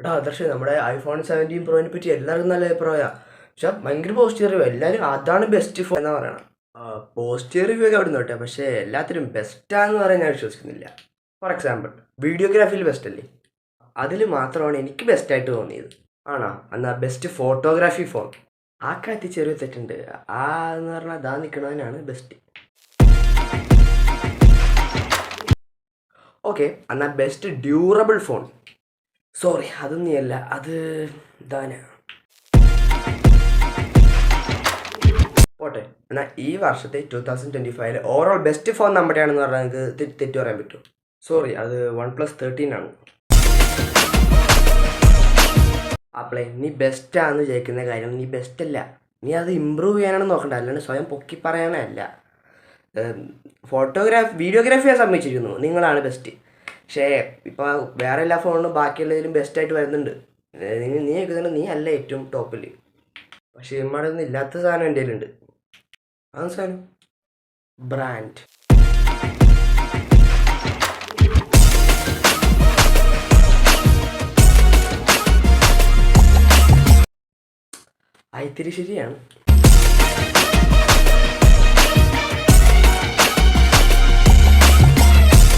എടാ ആദർശ്, നമ്മുടെ ഐഫോൺ 17 പ്രോനെ പറ്റി എല്ലാവർക്കും നല്ല അഭിപ്രായമാണ്. പക്ഷെ ഭയങ്കര പോസിറ്റീവ് റിവ്യൂ. എല്ലാവരും അതാണ് ബെസ്റ്റ് ഫോൺ എന്നാ പറയണം. പോസിറ്റീവ് റിവ്യൂ ഒക്കെ അവിടെ നോട്ടെ, പക്ഷേ എല്ലാത്തിനും ബെസ്റ്റാന്ന് പറയാൻ ഞാൻ വിശ്വസിക്കുന്നില്ല. ഫോർ എക്സാമ്പിൾ, വീഡിയോഗ്രാഫിയിൽ ബെസ്റ്റ് അല്ലേ? അതിൽ മാത്രമാണ് എനിക്ക് ബെസ്റ്റായിട്ട് തോന്നിയത്. ആണോ? എന്നാൽ ബെസ്റ്റ് ഫോട്ടോഗ്രാഫി ഫോൺ, ആ കാര്യത്തിൽ ചെറിയ തെറ്റുണ്ട്. ആ എന്ന് പറഞ്ഞാൽ അതാ നിൽക്കണതിനാണ് ബെസ്റ്റ്. ഓക്കെ, എന്നാൽ ബെസ്റ്റ് ഡ്യൂറബിൾ ഫോൺ, സോറി അതൊന്നുമല്ല, അത് ഇതാനാ. പോട്ടെ, എന്നാൽ ഈ വർഷത്തെ 2025 ഓവറോൾ ബെസ്റ്റ് ഫോൺ നമ്മുടെയാണെന്ന് പറഞ്ഞാൽ നിങ്ങൾക്ക് തെറ്റു പറയാൻ പറ്റും. സോറി, അത് OnePlus 13 ആണ്. അപ്പളേ നീ ബെസ്റ്റാന്ന് ചോദിക്കുന്ന കാര്യം നീ ബെസ്റ്റല്ല, നീ അത് ഇമ്പ്രൂവ് ചെയ്യാനാണ് നോക്കണ്ട, അല്ലാണ്ട് സ്വയം പൊക്കി പറയാനല്ല. വീഡിയോഗ്രാഫി ഞാൻ സമ്മതിച്ചിരിക്കുന്നു, നിങ്ങളാണ് ബെസ്റ്റ്. പക്ഷേ ഇപ്പോൾ വേറെ എല്ലാ ഫോണിനും ബാക്കിയുള്ളതിലും ബെസ്റ്റായിട്ട് വരുന്നുണ്ട്. നീ കേൾക്കുന്നുണ്ട്, നീ അല്ല ഏറ്റവും ടോപ്പിൽ. പക്ഷേ നമ്മുടെ ഒന്നും ഇല്ലാത്ത സാധനം എൻ്റെ കയ്യിലുണ്ട്. അത് സാധനം ബ്രാൻഡ്. ഇത്തിരി ശരിയാണ്.